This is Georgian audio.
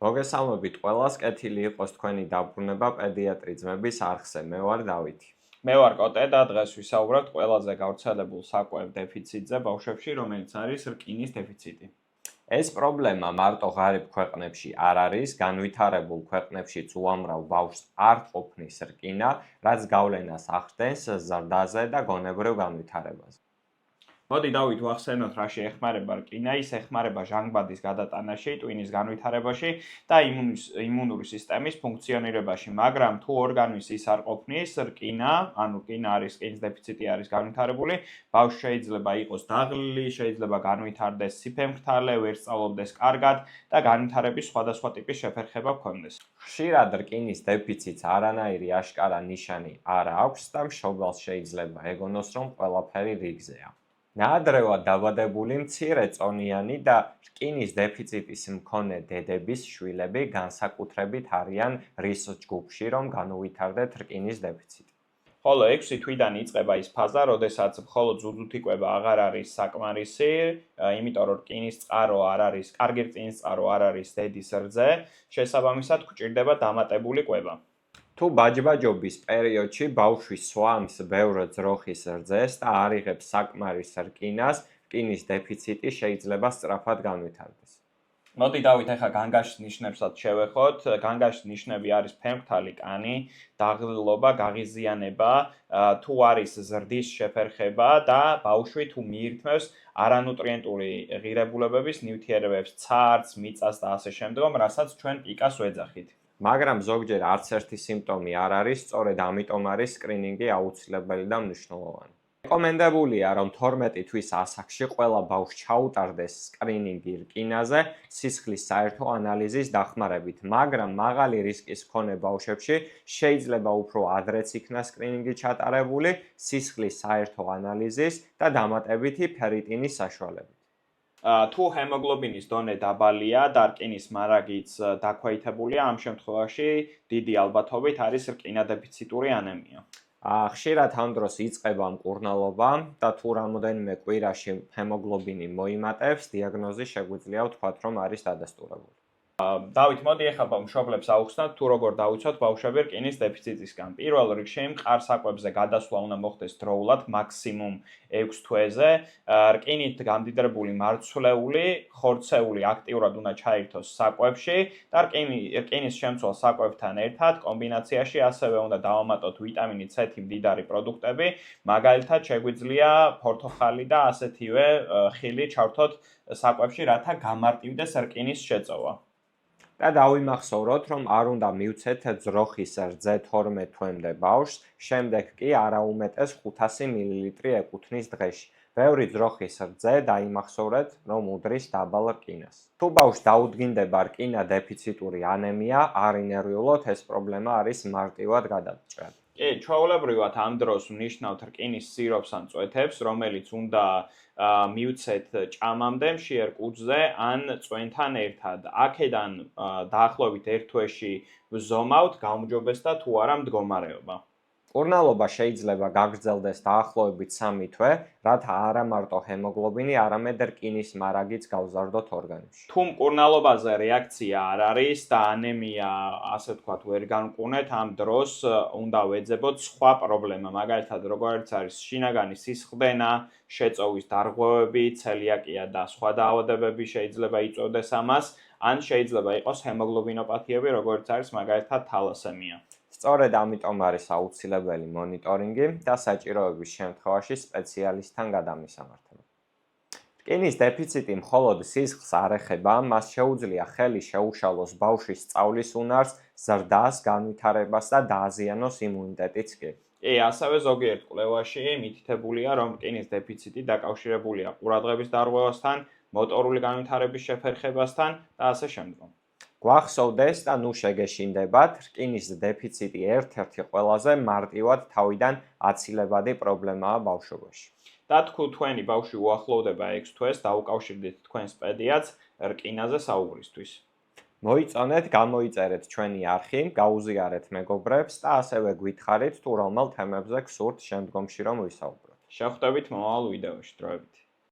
მოგესალმებით ყველას, კეთილი იყოს თქვენი დაბრუნება პედიატრი ძმების არხზე. მე ვარ დავითი. მე ვარ კოტე და დღეს ვისაუბრებთ ყველაზე გავრცელებულ საკვებ დეფიციტზე ბავშვებში, რომელიც არის რკინის დეფიციტი. ეს პრობლემა მარტო ღარიბ ქვეყნებში არ არის, განვითარებულ ქვეყნებშიც უამრავ ბავშვს არ ყოფნის რკინა, რაც გავლენას ახდენს ზრდაზე და გონებრივ განვითარებაზე. მოდი დავით ვახსენოთ რა შეეხმარება რკინა, ის ეხმარება ჟანგბადის გადატანაში, ტვინის განვითარებაში და იმუნური სისტემის ფუნქციონირებაში, მაგრამ თუ ორგანიზმის ის არ ყოფნის რკინა, ანუ რკინა არის, რკინის დეფიციტი არის განვითარებული, ბავშვი შეიძლება იყოს დაღლილი, შეიძლება განვითარდეს ციფრმხრთალე, ვერ სწავლობდეს კარგად და განვითარების სხვადასხვა ტიპის შეფერხება ჰქონდეს. ხშირად რკინის დეფიციტს არანაირი აშკარა ნიშანი არ აქვს და მშობელს შეიძლება ეგონოს, რომ ყველაფერი რიგზეა. ნაადრევად დაბადებული მცირეწონიანი და რკინის დეფიციტის მქონე დედების შვილები განსაკუთრებით არიან რის ჯგუფში, რომ განუვითარდეთ რკინის დეფიციტი. ხოლო 6 თვიდან იწყება ის ფაზა, როდესაც მხოლოდ ზუზუთი კვება აღარ არის საკმარისი, იმიტომ რომ რკინის წყარო არ არის, კარგი რკინის წყარო არ არის დედის რძე, შესაბამისად გვჭირდება დამატებული კვება. თუ ბაჯბაჯობის პერიოდში ბავშვი სვამს ბევრ ძროხის რძეს და არ იღებს საკმარის რკინას, რკინის დეფიციტი შეიძლება სწრაფად განვითარდეს. მოდი დავით ახლა განგაშის ნიშნებსაც შევეხოთ. განგაშის ნიშნები არის ფერმხრთალი კანი, დაღლილობა, გაღიზიანება, თუ არის ზრდის შეფერხება და ბავშვი თუ მიირთმევს არანუტრიენტული ღირებულებების ნივთიერებებს, ცარცს, მიწას და ასე შემდგომ, რასაც ჩვენ პიკას ვეძახით. მაგრამ ზოგჯერ არც ერთი სიმპტომი არ არის, სწორედ ამიტომ არის სკრინინგი აუცილებელი და მნიშვნელოვანი. რეკომენდებულია, რომ 12 თვის ასაკში ყველა ბავშვს ჩაუტარდეს სკრინინგი რკინაზე სისხლის საერთო ანალიზის დახმარებით, მაგრამ მაღალი რისკის მქონე ბავშვებში შეიძლება უფრო ადრეც იქნას სკრინინგი ჩატარებული სისხლის საერთო ანალიზის და დამატებითი ფერიტინის საშუალებით. თუ ჰემოგლობინის დონე დაბალია და რკინის მარაგიც დაქვეითებულია, ამ შემთხვევაში დიდი ალბათობით არის რკინადეფიციტური ანემია. ხშირად ამ დროს იწყება მკურნალობა და თუ რამოდენიმე კვირაში ჰემოგლობინი მოიმატებს, დიაგნოზი შეგვიძლია ვთქვათ, რომ არის დადასტურებული. დავით, მოდი ახლა მშობლებს აუხსნათ, თუ როგორ დავიცვათ ბავშვები რკინის დეფიციტისგან. პირველ რიგში მყარ საკვებზე გადასვლა უნდა მოხდეს დროულად, მაქსიმუმ 6 თვეზე. რკინით გამდიდრებული მარცვლეული, ხორცეული აქტიურად უნდა ჩაირთოს საკვებში და რკინის შემცველ საკვებთან ერთად კომბინაციაში ასევე უნდა დავამატოთ ვიტამინი C-ი მდიდარი პროდუქტები, მაგალითად შეგვიძლია ფორთოხალი და ასეთივე ხილი ჩავრთოთ საკვებში, რათა გამარტივდეს რკინის შეწოვა. და დავიმახსოვროთ, რომ არ უნდა მივცეთ ძროხის რძე 12 თვემდე ბავშვს, შემდეგ კი არაუმეტეს 500 მილილიტრი ეკუთვნის დღეში. ბევრი ძროხის რძე დაიმახსოვრეთ, რომ უდრის დაბალ რკინას. თუ ბავშვს დაუდგინდება რკინა დეფიციტური ანემია, არ ინერვიულოთ, ეს პრობლემა არის მარტივად გადაჭრელი. კი, ჩვეულებრივად ამ დროს ვნიშნავთ რკინის სიროფს ან წვეთებს, რომელიც უნდა მივცეთ ჭამამდე მშიერ კუჭზე ან წვენთან ერთად. აქედან დაახლოებით 1 თვეში ვზომავთ, გაუმჯობესდა და თუ არა მდგომარეობა. მკურნალობა შეიძლება გაგრძელდეს დაახლოებით 3 თვე, რათა არა მარტო ჰემოგლობინი, არამედ რკინის მარაგიც გავზარდოთ ორგანიზმში. თუ მკურნალობაზე რეაქცია არ არის და ანემია, ასე ვთქვათ, ვერ განმკურნეთ, ამ დროს უნდა ვეძებოთ სხვა პრობლემა, მაგალითად, როგორც არის შინაგანი სისხლდენა, შეწოვის დარღვევები, ცელიაკია და სხვა დაავადებები შეიძლება იწვევდეს ამას, ან შეიძლება იყოს ჰემოგლობინოპათიები, როგორც არის მაგალითად თალასემია. სწორედ ამიტომ არის აუცილებელი მონიტორინგი და საჭიროების შემთხვევაში სპეციალისტთან გადამისამართება. რკინის დეფიციტი მხოლოდ სისხლს არ ეხება, მას შეუძლია ხელი შეუშალოს ბავშვის სწავლის უნარს, ზრდას, განვითარებას და დააზიანოს იმუნიტეტიც კი. ასევე ზოგიერთ კვლევაში მითითებულია, რომ რკინის დეფიციტი დაკავშირებულია ყურადღების დარღვევასთან, მოტორული განვითარების შეფერხებასთან და ასე შემდგომ. გვახსოვდეს და ნუ შეგეშინდებათ, რკინის დეფიციტი ერთ-ერთი ყველაზე მარტივად თავიდან აცილებადი პრობლემაა ბავშვობაში. და თუ თქვენი ბავშვი უახლოვდება 6 თვეს, დაუკავშირდით თქვენს პედიატრს რკინაზე საუბრისთვის. მოიწონეთ, გამოიწერეთ ჩვენი არხი, გაუზიარეთ მეგობრებს და ასევე გვითხრით, თუ რომელ თემებზე გსურთ შემდგომში რომ ვისაუბროთ. შევხვდებით მომავალ ვიდეოში. დროებით.